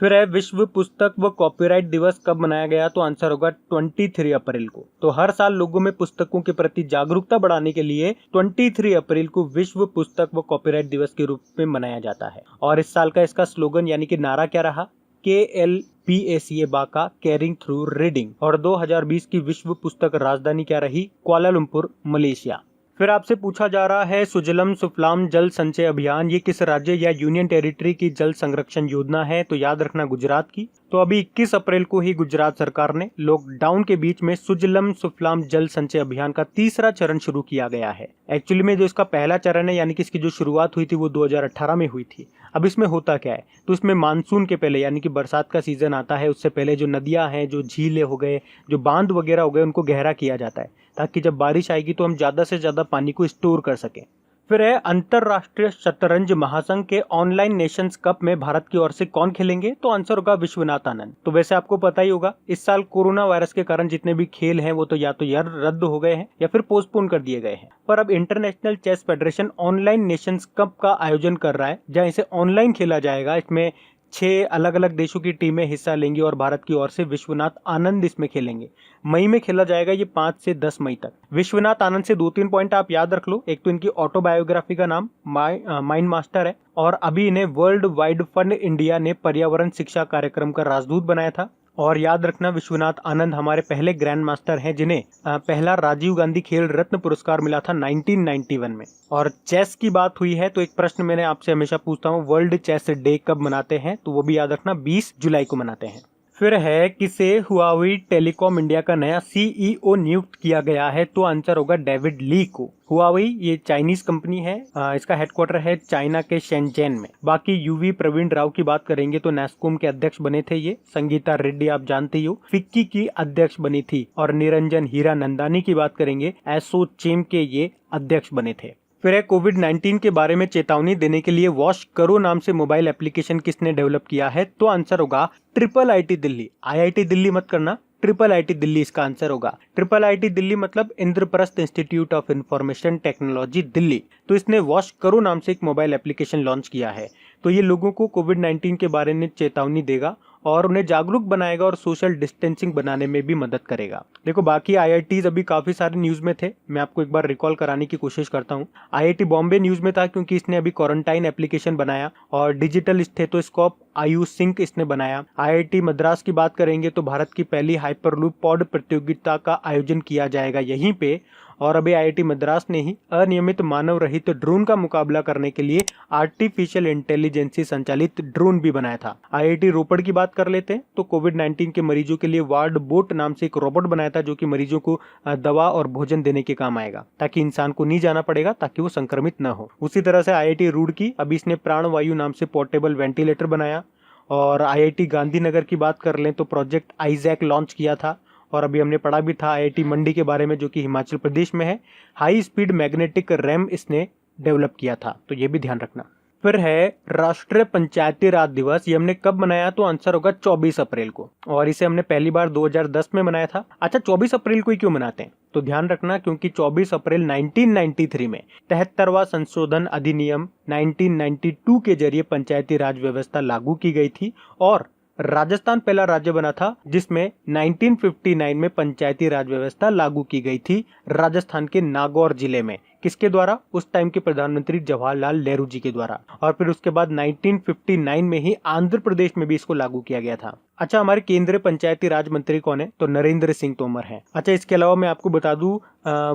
S1: फिर है विश्व पुस्तक व कॉपीराइट दिवस कब मनाया गया? तो आंसर होगा 23 अप्रैल को। तो हर साल लोगों में पुस्तकों के प्रति जागरूकता बढ़ाने के लिए 23 अप्रैल को विश्व पुस्तक व कॉपीराइट दिवस के रूप में मनाया जाता है। और इस साल का इसका स्लोगन यानी कि नारा क्या रहा? KLPACA बाका कैरिंग थ्रू रीडिंग। और 2020 की विश्व पुस्तक राजधानी क्या रही? Kuala Lumpur Malaysia. फिर आपसे पूछा जा रहा है सुजलम सुफलाम जल संचय अभियान ये किस राज्य या यूनियन टेरिटरी की जल संरक्षण योजना है? तो याद रखना गुजरात की। तो अभी 21 अप्रैल को ही गुजरात सरकार ने लॉकडाउन के बीच में सुजलम सुफलाम जल संचय अभियान का तीसरा चरण शुरू किया गया है। एक्चुअली में जो इसका पहला चरण है यानी कि इसकी जो शुरुआत हुई थी वो 2018 में हुई थी। अब इसमें होता क्या है? तो इसमें मानसून के पहले यानी कि बरसात का सीजन आता है, उससे पहले जो नदियां हैं, जो झीलें हो गए, जो बांध वगैरह हो गए, उनको गहरा किया जाता है ताकि जब बारिश आएगी तो हम ज्यादा से ज्यादा पानी को स्टोर कर सकें। फिर है अंतरराष्ट्रीय शतरंज महासंघ के ऑनलाइन नेशंस कप में भारत की ओर से कौन खेलेंगे? तो आंसर होगा विश्वनाथ आनंद। तो वैसे आपको पता ही होगा, इस साल कोरोना वायरस के कारण जितने भी खेल हैं वो तो यार रद्द हो गए हैं या फिर पोस्टपोन कर दिए गए हैं। पर अब international chess federation online nations cup का आयोजन कर रहा है जहां इसे ऑनलाइन खेला जाएगा। इसमें 6 अलग अलग देशों की टीमें हिस्सा लेंगी और भारत की ओर से विश्वनाथ आनंद इसमें खेलेंगे। मई में खेला जाएगा ये 5 से 10 मई तक। विश्वनाथ आनंद से 2-3 पॉइंट आप याद रख लो। एक तो इनकी ऑटोबायोग्राफी का नाम माइंड मास्टर है और अभी इन्हें वर्ल्ड वाइड फंड इंडिया ने पर्यावरण शिक्षा कार्यक्रम का राजदूत बनाया था। और याद रखना विश्वनाथ आनंद हमारे पहले ग्रैंड मास्टर हैं जिन्हें पहला राजीव गांधी खेल रत्न पुरस्कार मिला था 1991 में। और चेस की बात हुई है तो एक प्रश्न मैंने आपसे हमेशा पूछता हूँ, वर्ल्ड चेस डे कब मनाते हैं? तो वो भी याद रखना 20 जुलाई को मनाते हैं। फिर है किसे हुआवी टेलीकॉम इंडिया का नया CEO नियुक्त किया गया है? तो आंसर होगा डेविड ली को। हुआवी ये चाइनीज कंपनी है, इसका हेडक्वार्टर है चाइना के शेंजेन में। बाकी यूवी प्रवीण राव की बात करेंगे तो नैस्कॉम के अध्यक्ष बने थे ये। संगीता रेड्डी आप जानते ही हो, फिक्की की अध्यक्ष बनी थी। और निरंजन हीरानंदानी की बात करेंगे, एसोचेम के ये अध्यक्ष बने थे। फिर है कोविड-19 के बारे में चेतावनी देने के लिए वॉश करो नाम से मोबाइल एप्लीकेशन किसने डेवलप किया है? तो आंसर होगा IIIT दिल्ली। IIT दिल्ली मत करना, IIIT दिल्ली इसका आंसर होगा। IIIT दिल्ली मतलब Indraprastha institute of information technology Delhi. तो इसने वॉश करो नाम से एक मोबाइल एप्लीकेशन लॉन्च किया है। तो ये लोगों को कोविड-19 के बारे में चेतावनी देगा और उन्हें जागरूक बनाएगा और सोशल डिस्टेंसिंग बनाने में भी मदद करेगा। देखो बाकी IITs अभी काफी सारे न्यूज में थे, मैं आपको एक बार रिकॉल कराने की कोशिश करता हूँ। IIT बॉम्बे न्यूज में था क्योंकि इसने अभी क्वारंटाइन एप्लीकेशन बनाया और डिजिटल स्टेथोस्कोप आयुष सिंक इसने बनाया। IIT मद्रास की बात करेंगे तो भारत की पहली हाइपरलूप पॉड प्रतियोगिता का आयोजन किया जाएगा यहीं पे। और अभी IIT मद्रास ने ही अनियमित मानव रहित ड्रोन का मुकाबला करने के लिए आर्टिफिशियल इंटेलिजेंस संचालित ड्रोन भी बनाया था। IIT रोपड़ की बात कर लेते हैं तो कोविड-19 के मरीजों के लिए वार्ड बोट नाम से एक रोबोट बनाया था जो कि मरीजों को दवा और भोजन देने के काम आएगा ताकि इंसान को नहीं जाना पड़ेगा ताकि वो संक्रमित न हो। उसी तरह से IIT रुड़की अभी इसने प्राणवायु नाम से पोर्टेबल वेंटिलेटर बनाया। और IIT गांधीनगर की बात कर लें तो प्रोजेक्ट आइजैक लॉन्च किया था। और अभी हमने पढ़ा भी था IIT मंडी के बारे में जो कि हिमाचल प्रदेश में है, हाई स्पीड मैग्नेटिक रैम इसने डेवलप किया था, तो ये भी ध्यान रखना। फिर है राष्ट्रीय पंचायती राज दिवस, ये हमने कब मनाया? तो आंसर होगा 24 अप्रैल को, और इसे हमने पहली बार 2010 में मनाया था। अच्छा, 24 अप्रैल को ही क्यों मनाते हैं? तो ध्यान रखना, क्योंकि 24 अप्रैल 1993 में 73वां संशोधन अधिनियम 1992 के जरिए पंचायती राज व्यवस्था लागू की गई थी, और राजस्थान पहला राज्य बना था जिसमें 1959 में पंचायती राज व्यवस्था लागू की गई थी, राजस्थान के नागौर जिले में। किसके द्वारा? उस टाइम के प्रधानमंत्री जवाहरलाल नेहरू जी के द्वारा। और फिर उसके बाद 1959 में ही आंध्र प्रदेश में भी इसको लागू किया गया था। अच्छा, हमारे केंद्रीय पंचायती राज मंत्री कौन है? तो नरेंद्र सिंह तोमर है। अच्छा, इसके अलावा मैं आपको बता दूं,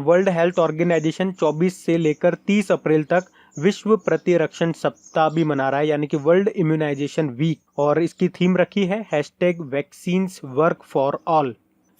S1: वर्ल्ड हेल्थ ऑर्गेनाइजेशन 24 से लेकर 30 अप्रैल तक विश्व प्रतिरक्षण सप्ताह भी मना रहा है, यानी कि वर्ल्ड इम्यूनाइजेशन वीक, और इसकी थीम रखी है #वैक्सीन्स वर्क फॉर ऑल।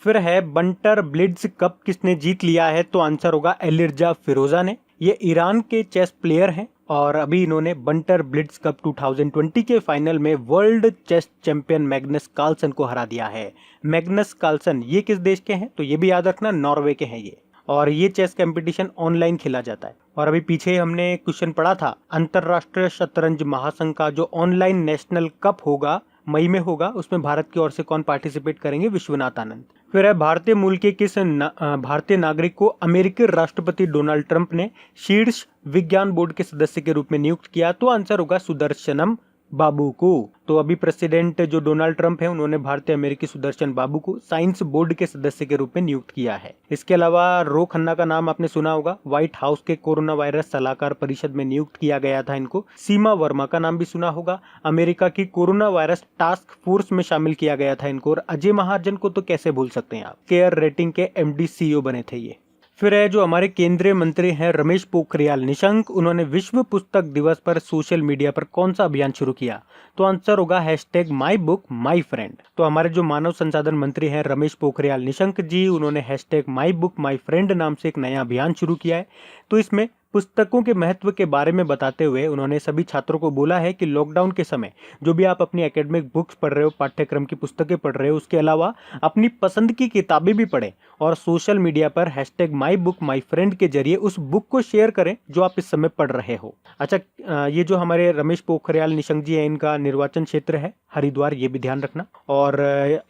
S1: फिर है बंटर ब्लिट्ज कप किसने जीत लिया है? तो आंसर होगा एलिर्जा फिरोजा ने। ये ईरान के चेस प्लेयर हैं, और अभी इन्होंने बंटर ब्लिट्ज कप 2020 के फाइनल में world chess champion Magnus Carlsen को हरा दिया है। मैग्नस कार्लसन ये किस देश के हैं? तो ये भी याद रखना, नॉर्वे के हैं ये। और ये चेस कंपटीशन ऑनलाइन खेला जाता है। और अभी पीछे हमने क्वेश्चन पढ़ा था, अंतरराष्ट्रीय शतरंज महासंघ का जो ऑनलाइन नेशनल कप होगा, मई में होगा, उसमें भारत की ओर से कौन पार्टिसिपेट करेंगे? विश्वनाथ आनंद। फिर है भारतीय मूल के किस भारतीय नागरिक को अमेरिकी राष्ट्रपति डोनाल्ड ट्रंप ने शीर्ष विज्ञान बोर्ड के सदस्य के रूप में नियुक्त किया? तो आंसर होगा सुदर्शनम बाबू को। तो अभी प्रेसिडेंट जो डोनाल्ड ट्रंप है, उन्होंने भारतीय अमेरिकी सुदर्शन बाबू को साइंस बोर्ड के सदस्य के रूप में नियुक्त किया है। इसके अलावा रो खन्ना का नाम आपने सुना होगा, व्हाइट हाउस के कोरोना वायरस सलाहकार परिषद में नियुक्त किया गया था इनको। सीमा वर्मा का नाम भी सुना होगा, अमेरिका की कोरोना वायरस टास्क फोर्स में शामिल किया गया था इनको। और अजय महाजन को तो कैसे भूल सकते हैं आप, केयर रेटिंग के MD CEO बने थे ये। फिर है जो हमारे केंद्रीय मंत्री हैं रमेश पोखरियाल निशंक, उन्होंने विश्व पुस्तक दिवस पर सोशल मीडिया पर कौन सा अभियान शुरू किया? तो आंसर होगा #MyBookMyFriend। तो हमारे जो मानव संसाधन मंत्री हैं रमेश पोखरियाल निशंक जी, उन्होंने #MyBookMyFriend नाम से एक नया अभियान शुरू किया है। तो इसमें पुस्तकों के महत्व के बारे में बताते हुए उन्होंने सभी छात्रों को बोला है कि लॉकडाउन के समय जो भी आप अपनी एकेडमिक बुक्स पढ़ रहे हो, पाठ्यक्रम की पुस्तकें पढ़ रहे हो, उसके अलावा अपनी पसंद की किताबें भी पढ़ें, और सोशल मीडिया पर #MyBookMyFriend के जरिए उस बुक को शेयर करें जो आप इस समय पढ़ रहे हो। अच्छा, ये जो हमारे रमेश पोखरियाल निशंक जी है, इनका निर्वाचन क्षेत्र है हरिद्वार, ये भी ध्यान रखना। और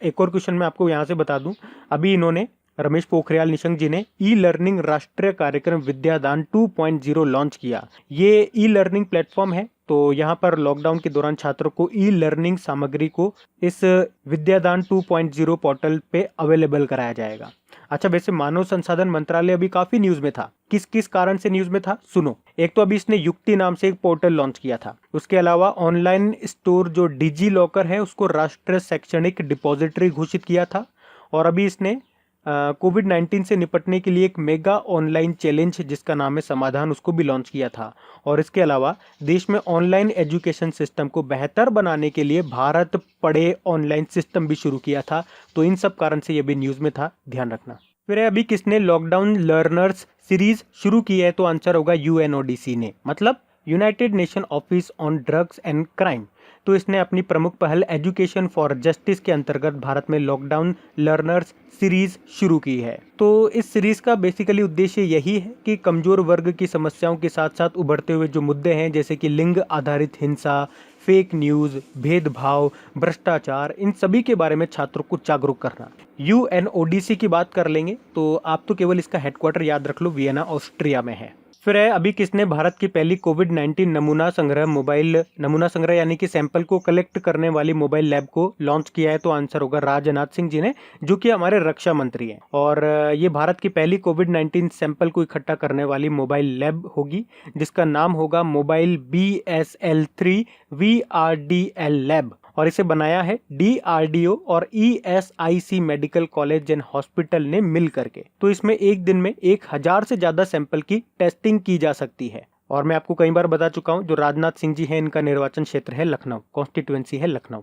S1: एक और क्वेश्चन मैं आपको यहाँ से बता दूं, अभी इन्होंने रमेश पोखरियाल निशंक जी ने ई-लर्निंग राष्ट्रीय कार्यक्रम विद्यादान 2.0 लॉन्च किया। ये ई-लर्निंग प्लेटफॉर्म है, तो यहाँ पर लॉकडाउन के दौरान छात्रों को ई-लर्निंग सामग्री को इस विद्यादान 2.0 पोर्टल पे अवेलेबल कराया जाएगा। अच्छा, वैसे मानव संसाधन मंत्रालय अभी काफी न्यूज में था। किस किस कारण से न्यूज में था, सुनो। एक तो अभी इसने युक्ति नाम से एक पोर्टल लॉन्च किया था। उसके अलावा ऑनलाइन स्टोर जो डिजी लॉकर है, उसको राष्ट्रीय शैक्षणिक डिपॉजिटरी घोषित किया था। और अभी इसने कोविड-19 से निपटने के लिए एक मेगा ऑनलाइन चैलेंज जिसका नाम है समाधान, उसको भी लॉन्च किया था। और इसके अलावा देश में ऑनलाइन एजुकेशन सिस्टम को बेहतर बनाने के लिए भारत पढ़े ऑनलाइन सिस्टम भी शुरू किया था। तो इन सब कारण से ये भी न्यूज़ में था, ध्यान रखना। फिर अभी किसने लॉकडाउन लर्नर्स सीरीज शुरू की है? तो आंसर होगा UNODC ने, मतलब United nation office on drugs and crime. तो इसने अपनी प्रमुख पहल एजुकेशन फॉर जस्टिस के अंतर्गत भारत में लॉकडाउन लर्नर्स सीरीज शुरू की है। तो इस सीरीज का बेसिकली उद्देश्य यही है कि कमजोर वर्ग की समस्याओं के साथ साथ उभरते हुए जो मुद्दे हैं, जैसे कि लिंग आधारित हिंसा, फेक न्यूज, भेदभाव, भ्रष्टाचार, इन सभी के बारे में छात्रों को जागरूक करना। UNODC की बात कर लेंगे तो आप तो केवल इसका हेडक्वार्टर याद रख लो, वियना ऑस्ट्रिया में है। फिर है अभी किसने भारत की पहली कोविड-19 नमूना संग्रह यानी कि सैंपल को कलेक्ट करने वाली मोबाइल लैब को लॉन्च किया है? तो आंसर होगा राजनाथ सिंह जी ने, जो कि हमारे रक्षा मंत्री हैं। और ये भारत की पहली कोविड-19 सैंपल को इकट्ठा करने वाली मोबाइल लैब होगी, जिसका नाम होगा मोबाइल BSL-3 VRDL लैब। और इसे बनाया है DRDO और ESIC medical college and hospital ने मिल करके। तो इसमें एक दिन में 1000 से ज्यादा सैंपल की टेस्टिंग की जा सकती है। और मैं आपको कई बार बता चुका हूं, जो राजनाथ सिंह जी हैं, इनका निर्वाचन क्षेत्र है लखनऊ, कॉन्स्टिट्यूएंसी है लखनऊ।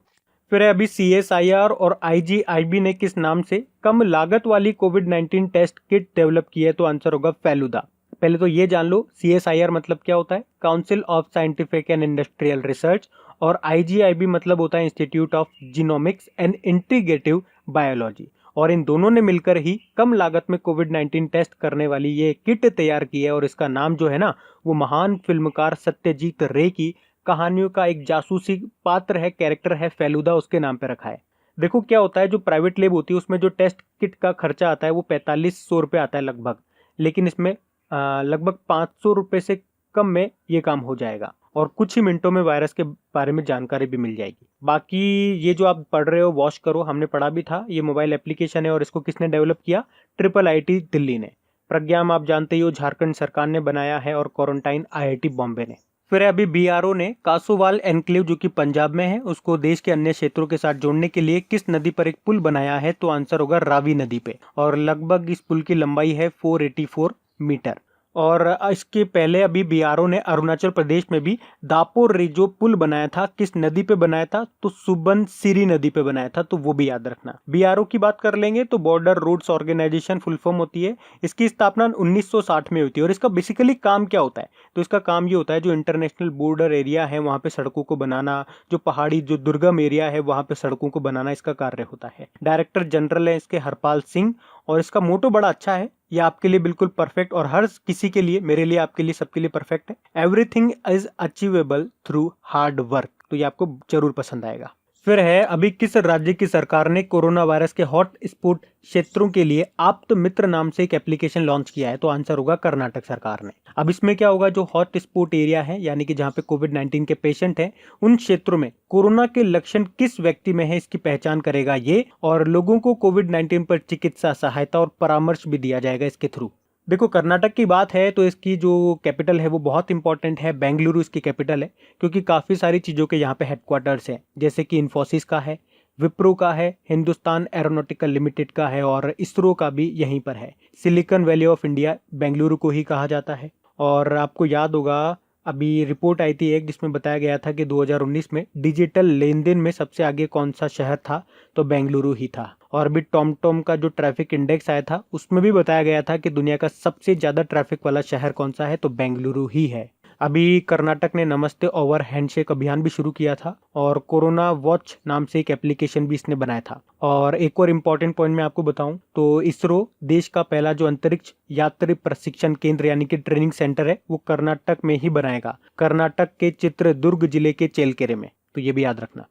S1: फिर है अभी CSIR और IGIB ने किस नाम से कम लागत वाली कोविड-19 टेस्ट किट डेवलप की है? तो आंसर होगा फेलुदा। पहले तो ये जान लो CSIR मतलब क्या होता है, council of scientific and industrial research, और IGIB मतलब होता है institute of genomics and integrative biology. और इन दोनों ने मिलकर ही कम लागत में कोविड-19 टेस्ट करने वाली ये किट तैयार की है। और इसका नाम जो है ना, वो महान फिल्मकार सत्यजीत रे की कहानियों का एक जासूसी पात्र है, कैरेक्टर है फेलुदा, उसके नाम पे रखा है। देखो क्या होता है, जो प्राइवेट लैब होती है उसमें जो टेस्ट किट का खर्चा आता है वो 4500 रुपये आता है लगभग, लेकिन इसमें लगभग 500 रुपये से कम में ये काम हो जाएगा और कुछ ही मिनटों में वायरस के बारे में जानकारी भी मिल जाएगी। बाकी ये जो आप पढ़ रहे हो वॉश करो, हमने पढ़ा भी था। ये मोबाइल एप्लीकेशन है और इसको किसने डेवलप किया? IIIT दिल्ली ने। प्रज्ञाम आप जानते ही हो, झारखंड सरकार ने बनाया है और क्वारंटाइन IIT बॉम्बे ने। फिर अभी BRO ने कासोवाल एनक्लेव जो कि पंजाब में है उसको देश के अन्य क्षेत्रों के साथ जोड़ने के लिए किस नदी पर एक पुल बनाया है? तो आंसर होगा रावी नदी पे, और लगभग इस पुल की लंबाई है 484 मीटर। और इसके पहले अभी BRO ने अरुणाचल प्रदेश में भी दापोर रिजो पुल बनाया था। किस नदी पे बनाया था? तो सुबनसिरी नदी पे बनाया था, तो वो भी याद रखना। BRO की बात कर लेंगे तो border roads organisation full form होती है। इसकी स्थापना 1960 में हुई थी और इसका बेसिकली काम क्या होता है? तो इसका काम ये होता है, जो इंटरनेशनल बॉर्डर एरिया है वहाँ पे सड़कों को बनाना, जो पहाड़ी जो दुर्गम एरिया है वहाँ पे सड़कों को बनाना, इसका कार्य होता है। डायरेक्टर जनरल है इसके हरपाल सिंह, और इसका मोटो बड़ा अच्छा है, ये आपके लिए बिल्कुल परफेक्ट और हर किसी के लिए, मेरे लिए, आपके लिए, सबके लिए परफेक्ट है। Everything is achievable through hard work, तो ये आपको जरूर पसंद आएगा। फिर है, अभी किस राज्य की सरकार ने कोरोना वायरस के हॉट स्पॉट क्षेत्रों के लिए आप्त मित्र नाम से एक एप्लीकेशन लॉन्च किया है? तो आंसर होगा कर्नाटक सरकार ने। अब इसमें क्या होगा, जो हॉट स्पॉट एरिया है यानी कि जहां पे कोविड-19 के पेशेंट हैं, उन क्षेत्रों में कोरोना के लक्षण किस व्यक्ति में है इसकी पहचान करेगा ये, और लोगों को कोविड-19 पर चिकित्सा सहायता और परामर्श भी दिया जाएगा इसके थ्रू। देखो कर्नाटक की बात है तो इसकी जो कैपिटल है वो बहुत इंपॉर्टेंट है, बेंगलुरु इसकी कैपिटल है, क्योंकि काफ़ी सारी चीज़ों के यहाँ पे हेडक्वार्टर्स हैं, जैसे कि इन्फोसिस का है, विप्रो का है, हिंदुस्तान एरोनॉटिकल लिमिटेड का है और इसरो का भी यहीं पर है। Silicon valley of India Bengaluru को ही कहा जाता है। और आपको याद होगा अभी रिपोर्ट आई थी एक, जिसमें बताया गया था कि 2019 में डिजिटल लेन देन में सबसे आगे कौन सा शहर था? तो बेंगलुरु ही था। और अभी टॉमटॉम का जो ट्रैफिक इंडेक्स आया था उसमें भी बताया गया था कि दुनिया का सबसे ज़्यादा ट्रैफिक वाला शहर कौन सा है? तो बेंगलुरु ही है। अभी कर्नाटक ने नमस्ते ओवर हैंडशेक अभियान भी शुरू किया था और कोरोना वॉच नाम से एक एप्लीकेशन भी इसने बनाया था। और एक और इम्पॉर्टेंट पॉइंट मैं आपको बताऊं तो इसरो देश का पहला जो अंतरिक्ष यात्री प्रशिक्षण केंद्र यानी कि ट्रेनिंग सेंटर है वो कर्नाटक में ही बनाएगा, कर्नाटक के चित्रदुर्ग जिले के चेलकेरे में, तो ये भी याद रखना।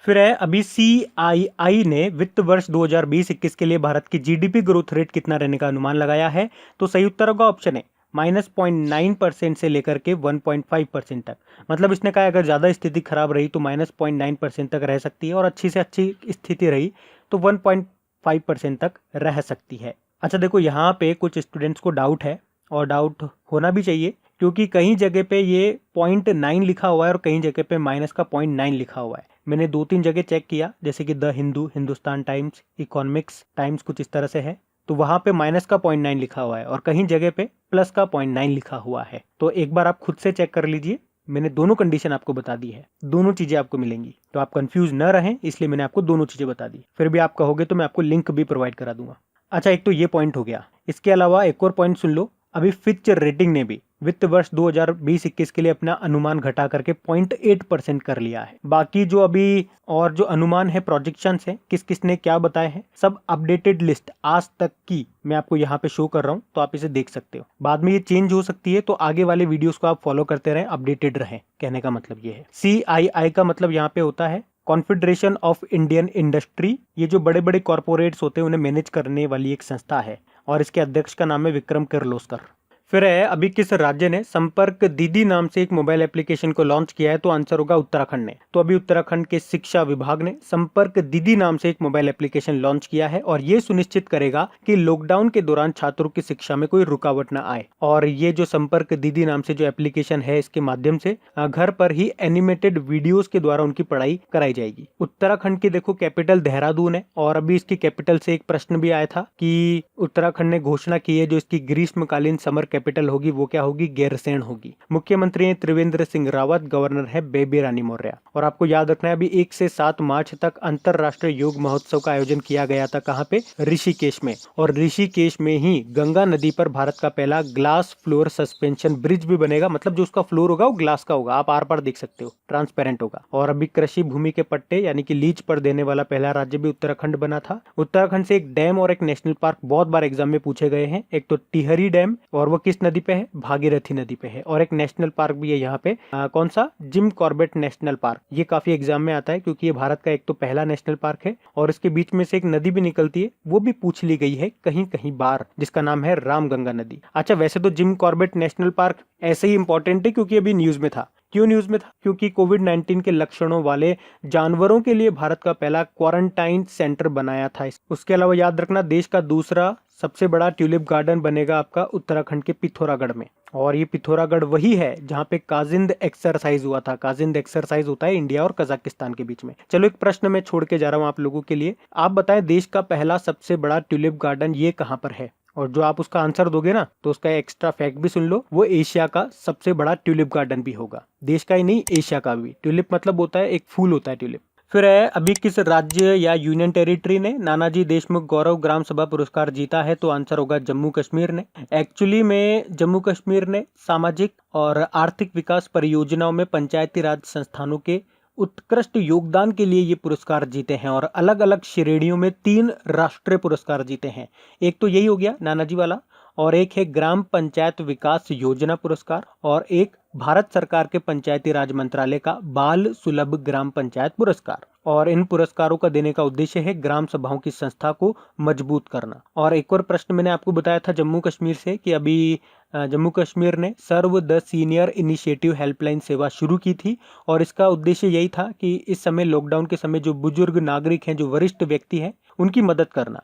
S1: फिर है, अभी CII ने वित्त वर्ष 2020-21 के लिए भारत की GDP ग्रोथ रेट कितना रहने का अनुमान लगाया है? तो सही उत्तर होगा ऑप्शन है -0.9% से लेकर के 1.5% तक। मतलब इसने कहा अगर ज़्यादा स्थिति खराब रही तो -0.9% तक रह सकती है और अच्छी से अच्छी स्थिति रही तो 1.5% तक रह सकती है। अच्छा देखो यहाँ पे कुछ स्टूडेंट्स को डाउट है और डाउट होना भी चाहिए, क्योंकि कहीं जगह पे ये 0.9 लिखा हुआ है और कहीं जगह पे माइनस का 0.9 लिखा हुआ है। मैंने 2-3 जगह चेक किया, जैसे कि the Hindu, Hindustan times, economics times, कुछ इस तरह से है, तो वहां पे माइनस का 0.9 लिखा हुआ है और कहीं जगह पे प्लस का 0.9 लिखा हुआ है। तो एक बार आप खुद से चेक कर लीजिए, मैंने दोनों कंडीशन आपको बता दी है, दोनों चीजें आपको मिलेंगी, तो आप कंफ्यूज न रहें इसलिए मैंने आपको दोनों चीजें बता दी। फिर भी आप कहोगे तो मैं आपको लिंक भी प्रोवाइड करा दूंगा। अच्छा एक तो ये पॉइंट हो गया, इसके अलावा एक और पॉइंट सुन लो, अभी फिच रेटिंग ने भी वित्त वर्ष 2020-21 के लिए अपना अनुमान घटा करके 0.8% कर लिया है। बाकी जो अभी और जो अनुमान है, प्रोजेक्शंस है, किस किस ने क्या बताए हैं, सब अपडेटेड लिस्ट आज तक की मैं आपको यहाँ पे शो कर रहा हूँ, तो आप इसे देख सकते हो। बाद में ये चेंज हो सकती है, तो आगे वाले वीडियोस को आप फॉलो करते रहें, अपडेटेड रहें, कहने का मतलब ये है। CII का मतलब यहाँ पे होता है कॉन्फेडरेशन ऑफ इंडियन इंडस्ट्री। ये जो बड़े बड़े कॉर्पोरेट्स होते हैं उन्हें मैनेज करने वाली एक संस्था है और इसके अध्यक्ष का नाम है विक्रम किर्लोस्कर। फिर है, अभी किस राज्य ने संपर्क दीदी नाम से एक मोबाइल एप्लीकेशन को लॉन्च किया है? तो आंसर होगा उत्तराखंड ने। तो अभी उत्तराखंड के शिक्षा विभाग ने संपर्क दीदी नाम से एक मोबाइल एप्लीकेशन लॉन्च किया है और ये सुनिश्चित करेगा कि लॉकडाउन के दौरान छात्रों की शिक्षा में कोई रुकावट न आए। और ये जो संपर्क दीदी नाम से जो एप्लीकेशन है, इसके माध्यम से घर पर ही एनिमेटेड वीडियोज के द्वारा उनकी पढ़ाई कराई जाएगी। उत्तराखंड की देखो कैपिटल देहरादून है और अभी इसकी कैपिटल से एक प्रश्न भी आया था कि उत्तराखंड ने घोषणा की है जो इसकी ग्रीष्मकालीन समर कैपिटल होगी वो क्या होगी? गैरसैंण होगी। मुख्यमंत्री हैं त्रिवेंद्र सिंह रावत, गवर्नर है बेबी रानी मौर्य। और आपको याद रखना है अभी 1 से 7 मार्च तक अंतरराष्ट्रीय योग महोत्सव का आयोजन किया गया था। कहाँ पे? ऋषिकेश में। और ऋषिकेश में ही गंगा नदी पर भारत का पहला ग्लास फ्लोर सस्पेंशन ब्रिज भी बनेगा, मतलब जो उसका फ्लोर होगा वो ग्लास का होगा, आप आर पार देख सकते हो, ट्रांसपेरेंट होगा। और अभी कृषि भूमि के पट्टे यानी कि लीज पर देने वाला पहला राज्य भी उत्तराखंड बना था। उत्तराखंड से एक डैम और एक नेशनल पार्क बहुत बार एग्जाम में पूछे गए हैं, एक तो टिहरी डैम और वो किस नदी पे है? भागीरथी नदी पे है। और एक नेशनल पार्क भी है यहाँ पे, कौन सा? Jim Corbett national park. ये काफी एग्जाम में आता है क्योंकि ये भारत का एक तो पहला नेशनल पार्क है और इसके बीच में से एक नदी भी निकलती है, वो भी पूछ ली गई है कहीं कहीं बार, जिसका नाम है रामगंगा नदी। अच्छा, वैसे तो जिम कॉर्बेट नेशनल पार्क ऐसे ही इंपॉर्टेंट है क्योंकि अभी न्यूज में था। क्यों न्यूज में था? क्योंकि कोविड-19 के लक्षणों वाले जानवरों के लिए भारत का पहला क्वारंटाइन सेंटर बनाया था। उसके अलावा याद रखना, देश का दूसरा सबसे बड़ा ट्यूलिप गार्डन बनेगा आपका उत्तराखंड के पिथौरागढ़ में। और ये पिथौरागढ़ वही है जहाँ पे काजिंद एक्सरसाइज हुआ था। काजिंद एक्सरसाइज होता है इंडिया और कजाकिस्तान के बीच में। चलो एक प्रश्न मैं छोड़ के जा रहा हूँ आप लोगों के लिए। आप बताएं, देश का पहला सबसे बड़ा ट्यूलिप गार्डन ये कहाँ पर है? और जो आप उसका आंसर दोगे ना, तो उसका एक्स्ट्रा फैक्ट भी सुन लो, वो एशिया का सबसे बड़ा ट्यूलिप गार्डन भी होगा। देश का ही नहीं, एशिया का भी। ट्यूलिप मतलब होता है एक फूल होता है ट्यूलिप। फिर है, अभी किस राज्य या यूनियन टेरिटरी ने नानाजी देशमुख गौरव ग्राम सभा पुरस्कार जीता है? तो आंसर होगा जम्मू कश्मीर ने। एक्चुअली में जम्मू कश्मीर ने सामाजिक और आर्थिक विकास परियोजनाओं में पंचायती राज संस्थानों के उत्कृष्ट योगदान के लिए ये पुरस्कार जीते हैं और अलग अलग श्रेणियों में 3 राष्ट्रीय पुरस्कार जीते हैं। एक तो यही हो गया नानाजी वाला, और एक है ग्राम पंचायत विकास योजना पुरस्कार, और एक भारत सरकार के पंचायती राज मंत्रालय का बाल सुलभ ग्राम पंचायत पुरस्कार। और इन पुरस्कारों का देने का उद्देश्य है ग्राम सभाओं की संस्था को मजबूत करना। और एक और प्रश्न मैंने आपको बताया था जम्मू कश्मीर से कि अभी जम्मू कश्मीर ने serve the senior initiative helpline सेवा शुरू की थी और इसका उद्देश्य यही था कि इस समय लॉकडाउन के समय जो बुजुर्ग नागरिक हैं, जो वरिष्ठ व्यक्ति हैं, उनकी मदद करना।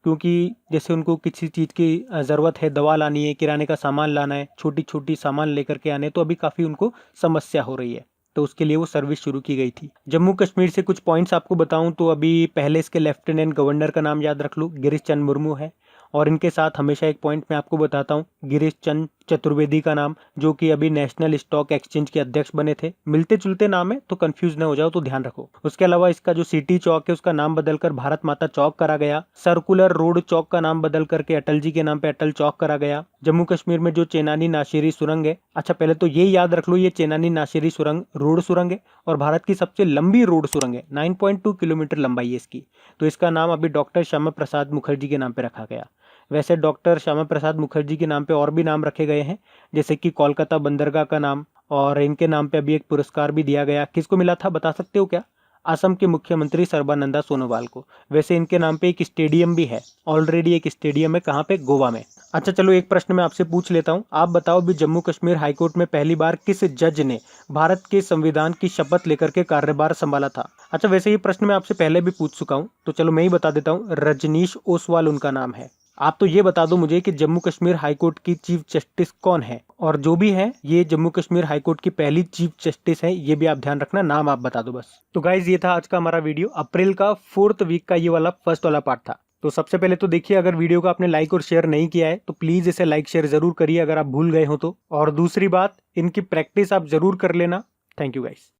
S1: क्योंकि जैसे उनको किसी चीज़ की ज़रूरत है, दवा लानी है, किराने का सामान लाना है, छोटी छोटी सामान लेकर के आने, तो अभी काफ़ी उनको समस्या हो रही है, तो उसके लिए वो सर्विस शुरू की गई थी। जम्मू कश्मीर से कुछ पॉइंट्स आपको बताऊं तो अभी पहले इसके लेफ्टिनेंट गवर्नर का नाम याद रख लो, गिरीश चंद्र मुर्मू है। और इनके साथ हमेशा एक पॉइंट मैं आपको बताता हूँ, गिरीश चंद्र चतुर्वेदी का नाम, जो कि अभी नेशनल स्टॉक एक्सचेंज के अध्यक्ष बने थे। मिलते जुलते नाम है तो कंफ्यूज न हो जाओ, तो ध्यान रखो। उसके अलावा इसका जो सिटी चौक है उसका नाम बदलकर भारत माता चौक करा गया। सर्कुलर रोड चौक का नाम बदल करके अटल जी के नाम पे अटल चौक करा गया। जम्मू कश्मीर में जो चेनानी नाशेरी सुरंग है, अच्छा पहले तो ये याद रख लो, ये चेनानी नाशेरी सुरंग रोड सुरंग है और भारत की सबसे लंबी रोड सुरंग है। 9.2 किलोमीटर लंबाई है इसकी। तो इसका नाम अभी डॉक्टर श्यामा प्रसाद मुखर्जी के नाम पे रखा गया। वैसे डॉक्टर श्यामा प्रसाद मुखर्जी के नाम पे और भी नाम रखे गए हैं, जैसे कि कोलकाता बंदरगाह का नाम, और इनके नाम पे अभी एक पुरस्कार भी दिया गया। किसको मिला था बता सकते हो क्या? असम के मुख्यमंत्री सर्बानंदा सोनोवाल को। वैसे इनके नाम पे एक स्टेडियम भी है, ऑलरेडी एक स्टेडियम है। कहाँ पे? गोवा में। अच्छा चलो एक प्रश्न मैं आपसे पूछ लेता हूँ, आप बताओ भी जम्मू कश्मीर हाईकोर्ट में पहली बार किस जज ने भारत के संविधान की शपथ लेकर के कार्यभार संभाला था? अच्छा वैसे ये प्रश्न मैं आपसे पहले भी पूछ चुका हूँ, तो चलो मैं ही बता देता हूँ, रजनीश ओसवाल उनका नाम है। आप तो ये बता दो मुझे कि जम्मू कश्मीर हाईकोर्ट की चीफ जस्टिस कौन है, और जो भी है ये जम्मू कश्मीर हाईकोर्ट की पहली चीफ जस्टिस है, ये भी आप ध्यान रखना, नाम आप बता दो बस। तो गाइज ये था आज का हमारा वीडियो, अप्रैल का 4th वीक का ये वाला फर्स्ट वाला पार्ट था। तो सबसे पहले तो देखिए, अगर वीडियो को आपने लाइक और शेयर नहीं किया है तो प्लीज इसे लाइक शेयर जरूर करिए अगर आप भूल गए हो तो। और दूसरी बात, इनकी प्रैक्टिस आप जरूर कर लेना। Thank you guys.